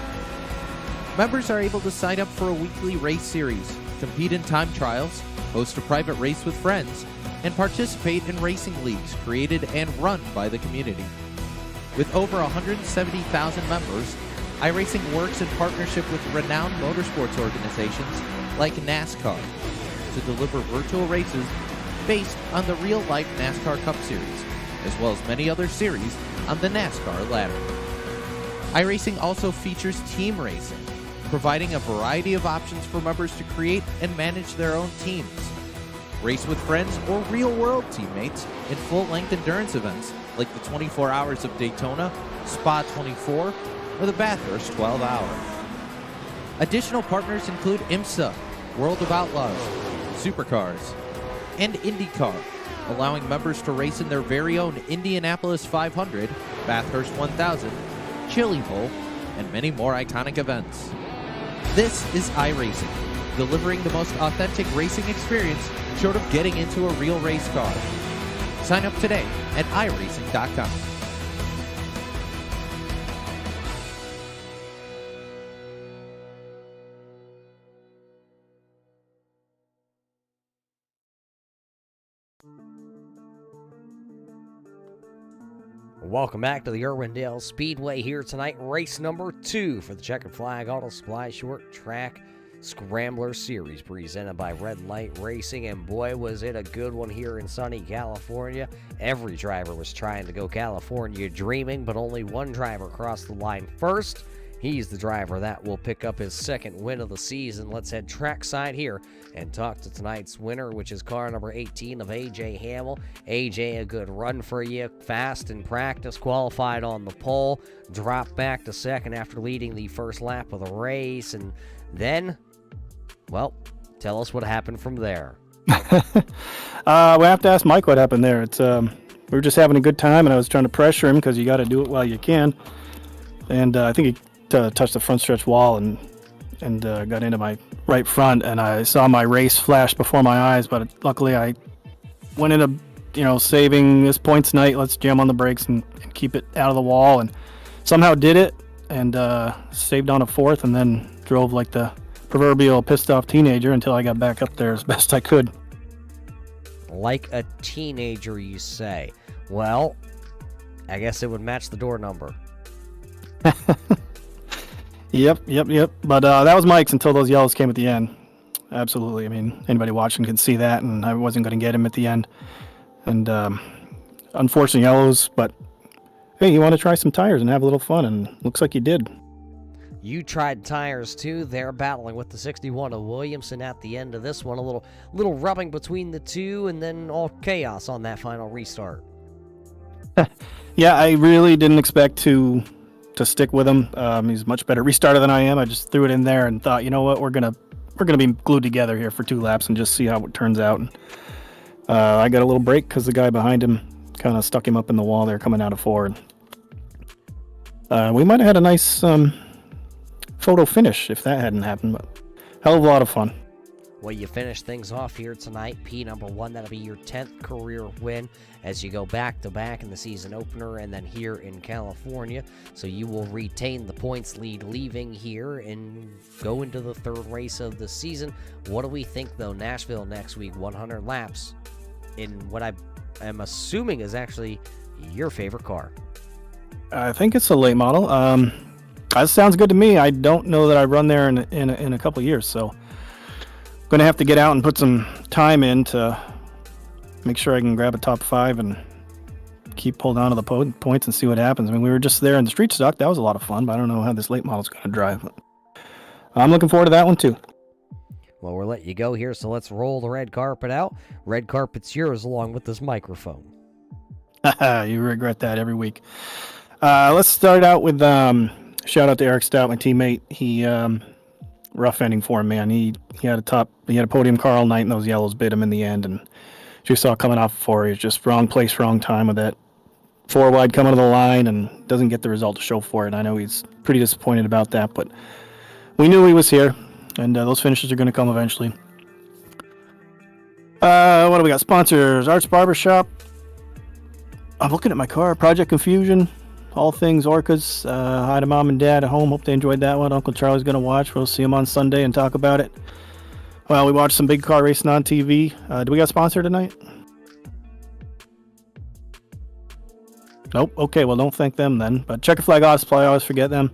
Speaker 1: Members are able to sign up for a weekly race series, compete in time trials, host a private race with friends, and participate in racing leagues created and run by the community. With over 170,000 members, iRacing works in partnership with renowned motorsports organizations like NASCAR to deliver virtual races based on the real-life NASCAR Cup Series, as well as many other series on the NASCAR ladder. iRacing also features team racing, providing a variety of options for members to create and manage their own teams. Race with friends or real-world teammates in full-length endurance events like the 24 Hours of Daytona, Spa 24, or the Bathurst 12 Hour. Additional partners include IMSA, World of Outlaws, Supercars, and IndyCar, allowing members to race in their very own Indianapolis 500, Bathurst 1000, Chili Bowl, and many more iconic events. This is iRacing, delivering the most authentic racing experience short of getting into a real race car. Sign up today at iRacing.com.
Speaker 2: Welcome back to the Irwindale Speedway here tonight. Race number 2 for the Checkered Flag Auto Supply Short Track Scrambler Series presented by Red Light Racing. And boy, was it a good one here in sunny California. Every driver was trying to go California dreaming, but only one driver crossed the line first. He's the driver that will pick up his second win of the season. Let's head trackside here and talk to tonight's winner, which is car number 18 of A.J. Hamill. A.J., a good run for you. Fast in practice, qualified on the pole, dropped back to second after leading the first lap of the race. And then, well, tell us what happened from there.
Speaker 3: We have to ask Mike what happened there. It's we were just having a good time, and I was trying to pressure him because you got to do it while you can. And I think he touched the front stretch wall and got into my right front, and I saw my race flash before my eyes. But luckily, I went into saving this points night. Let's jam on the brakes and keep it out of the wall, and somehow did it and saved on a fourth, and then drove like the proverbial pissed off teenager until I got back up there as best I could.
Speaker 2: Like a teenager, you say? Well, I guess it would match the door number.
Speaker 3: Yep. But that was Mike's until those yellows came at the end. Absolutely. I mean, anybody watching can see that, and I wasn't going to get him at the end. And unfortunate yellows, but hey, you want to try some tires and have a little fun, and looks like you did.
Speaker 2: You tried tires too. They're battling with the 61 of Williamson at the end of this one. A little rubbing between the two, and then all chaos on that final restart.
Speaker 3: Yeah, I really didn't expect to stick with him. He's a much better restarter than I am. I just threw it in there and thought, you know what, we're gonna be glued together here for 2 laps and just see how it turns out. And, I got a little break because the guy behind him kind of stuck him up in the wall there coming out of 4. And, we might have had a nice photo finish if that hadn't happened, but hell of a lot of fun.
Speaker 2: Well, you finish things off here tonight. P number 1, that'll be your 10th career win as you go back-to-back in the season opener and then here in California. So you will retain the points lead leaving here and go into the 3rd race of the season. What do we think, though? Nashville next week, 100 laps in what I am assuming is actually your favorite car.
Speaker 3: I think it's a late model. That sounds good to me. I don't know that I run there in a couple of years, so going to have to get out and put some time in to make sure I can grab a top 5 and keep holding on to the points and see what happens. I mean, we were just there in the street stock. That was a lot of fun, but I don't know how this late model's going to drive. But I'm looking forward to that one too.
Speaker 2: Well, we'll let you go here, so let's roll the red carpet out. Red carpet's yours along with this microphone.
Speaker 3: You regret that every week. Let's start out with shout out to Eric Stout, my teammate. He rough ending for him, man. He had a podium car all night, and those yellows bit him in the end. And you saw coming off 4, he was just wrong place, wrong time with that 4 wide coming to the line, and doesn't get the result to show for it. I know he's pretty disappointed about that, but we knew he was here, and those finishes are going to come eventually. What do we got? Sponsors: Arts Barbershop. I'm looking at my car. Project Confusion. All things Orcas. Hi to Mom and Dad at home. Hope they enjoyed that one. Uncle Charlie's going to watch. We'll see him on Sunday and talk about it. Well, we watched some big car racing on TV. Do we got a sponsor tonight? Nope. Okay, well, don't thank them then. But Checkered Flag Auto Supply, I always forget them.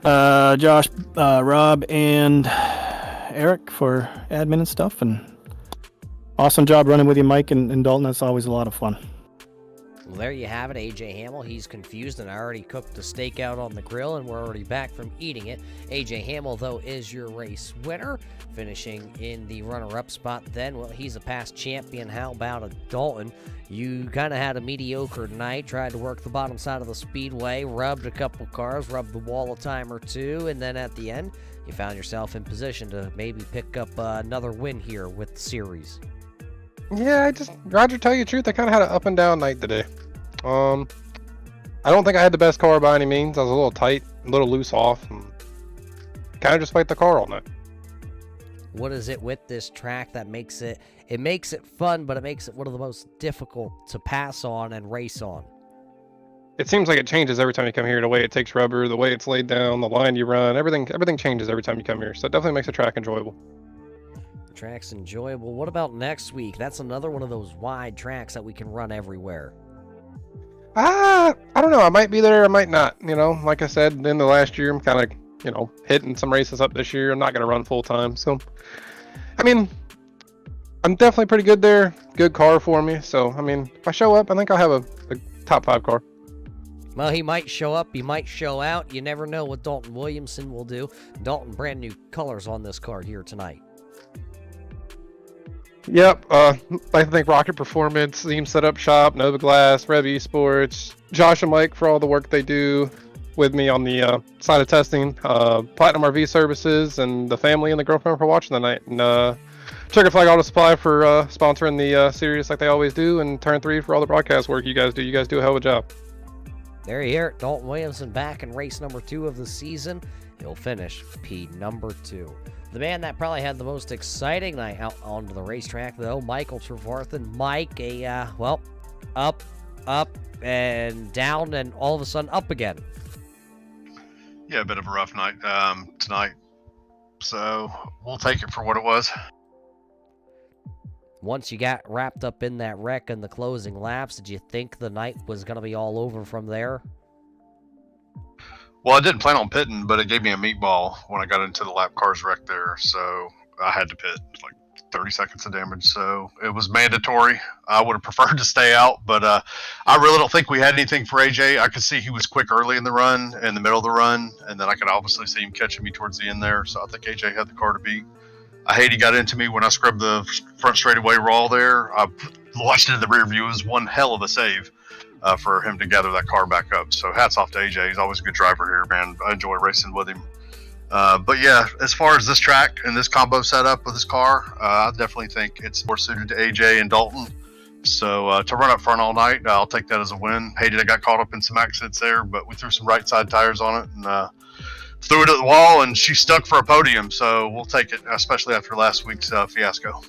Speaker 3: Josh, Rob, and Eric for admin and stuff. And awesome job running with you, Mike and Dalton. That's always a lot of fun.
Speaker 2: Well, there you have it, AJ Hamill. He's confused, and I already cooked the steak out on the grill, and we're already back from eating it. AJ Hamill, though, is your race winner, finishing in the runner-up spot then. Well, he's a past champion. How about a Dalton? You kind of had a mediocre night, tried to work the bottom side of the speedway, rubbed a couple cars, rubbed the wall a time or two, and then at the end, you found yourself in position to maybe pick up another win here with the series.
Speaker 4: Yeah, Roger, tell you the truth, I kind of had an up and down night today. I don't think I had the best car by any means. I was a little tight, a little loose off, and kind of just fight the car all night.
Speaker 2: What is it with this track that makes it fun, but it makes it one of the most difficult to pass on and race on?
Speaker 4: It seems like it changes every time you come here. The way it takes rubber, the way it's laid down, the line you run, everything changes every time you come here. So it definitely makes the track enjoyable.
Speaker 2: Track's enjoyable. What about next week? That's another one of those wide tracks that we can run everywhere.
Speaker 4: I don't know. I might be there, I might not. You know, like I said, in the last year, I'm kind of, hitting some races up this year. I'm not going to run full time. So, I mean, I'm definitely pretty good there. Good car for me. So, I mean, if I show up, I think I'll have a top 5 car.
Speaker 2: Well, he might show up, he might show out. You never know what Dalton Williamson will do. Dalton, brand new colors on this car here tonight.
Speaker 4: Yep, I think Rocket Performance, Theme Setup Shop, Nova Glass, Rev Esports, Josh and Mike for all the work they do with me on the side of testing, Platinum RV Services, and the family and the girlfriend for watching the night, and Checkered Flag Auto Supply for sponsoring the series like they always do, and Turn 3 for all the broadcast work you guys do. You guys do a hell of a job.
Speaker 2: There you hear it, Dalton Williamson back in race number 2 of the season. He'll finish P number 2. The man that probably had the most exciting night out onto the racetrack, though, Michael Trevarthen. Mike, up, and down, and all of a sudden up again.
Speaker 5: Yeah, a bit of a rough night tonight. So we'll take it for what it was.
Speaker 2: Once you got wrapped up in that wreck in the closing laps, did you think the night was going to be all over from there?
Speaker 5: Well, I didn't plan on pitting, but it gave me a meatball when I got into the lap cars wreck there, so I had to pit. Like 30 seconds of damage, so it was mandatory. I would have preferred to stay out, but I really don't think we had anything for AJ. I could see he was quick early in the run, in the middle of the run, and then I could obviously see him catching me towards the end there, so I think AJ had the car to beat. I hate he got into me when I scrubbed the front straightaway raw there. I watched it in the rear view. It was one hell of a save for him to gather that car back up. So hats off to AJ. He's always a good driver here, man. I enjoy racing with him. But yeah, as far as this track and this combo setup with this car, I definitely think it's more suited to AJ and Dalton. So to run up front all night, I'll take that as a win. Hated I got caught up in some accidents there, but we threw some right side tires on it and threw it at the wall, and she stuck for a podium. So we'll take it, especially after last week's fiasco.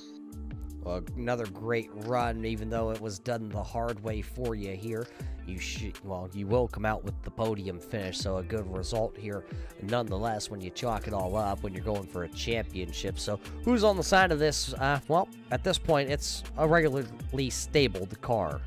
Speaker 2: Well, another great run, even though it was done the hard way for you here. You will come out with the podium finish, so a good result here nonetheless when you chalk it all up when you're going for a championship. So who's on the side of this? Well, at this point, it's a regularly stabled car.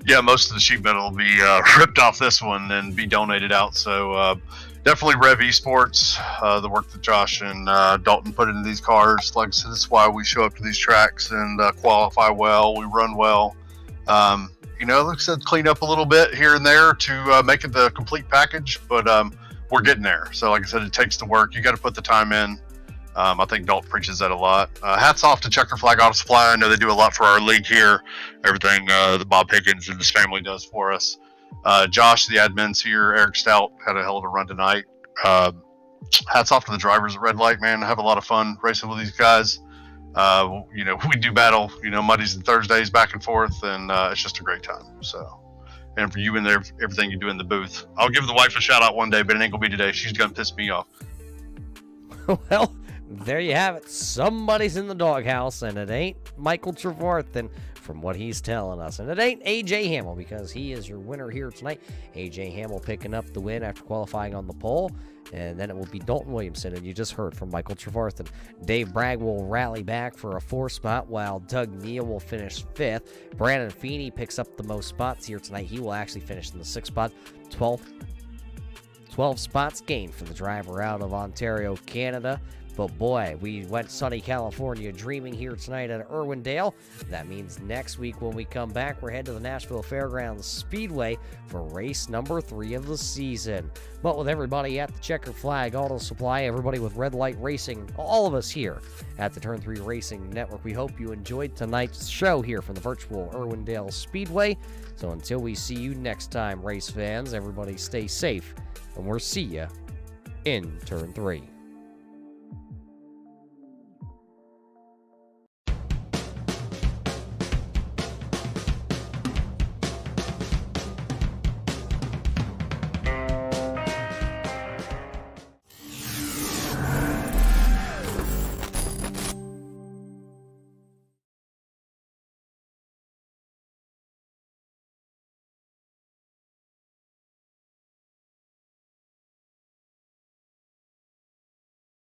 Speaker 5: Yeah, most of the sheet metal will be ripped off this one and be donated out. So definitely Rev Esports, the work that Josh and Dalton put into these cars. Like I said, that's why we show up to these tracks and qualify well. We run well. Like I said, clean up a little bit here and there to make it the complete package, but we're getting there. So like I said, it takes the work. You got to put the time in. I think Dalton preaches that a lot. Hats off to Checkered Flag Auto Supply. I know they do a lot for our league here. Everything that Bob Higgins and his family does for us. Josh, the admins here, Eric Stout had a hell of a run tonight. Hats off to the drivers at Red Light, man. I have a lot of fun racing with these guys. We do battle, Mondays and Thursdays back and forth, and it's just a great time. So, and for you and everything you do in the booth. I'll give the wife a shout out one day, but it ain't gonna be today. She's gonna piss me off.
Speaker 2: Well, there you have it. Somebody's in the doghouse, and it ain't Michael Trevarthen from what he's telling us. And it ain't AJ Hamill, because he is your winner here tonight. AJ Hamill picking up the win after qualifying on the pole. And then it will be Dalton Williamson, and you just heard from Michael Trevarthen. Dave Bragg will rally back for a 4th spot, while Doug Neal will finish 5th. Brandon Feeney picks up the most spots here tonight. He will actually finish in the 6th spot. 12 spots gained for the driver out of Ontario, Canada. But boy, we went sunny California dreaming here tonight at Irwindale. That means next week when we come back, we're headed to the Nashville Fairgrounds Speedway for race number 3 of the season. But with everybody at the Checkered Flag Auto Supply, everybody with Red Light Racing, all of us here at the Turn 3 Racing Network, we hope you enjoyed tonight's show here from the virtual Irwindale Speedway. So until we see you next time, race fans, everybody stay safe, and we'll see you in Turn 3.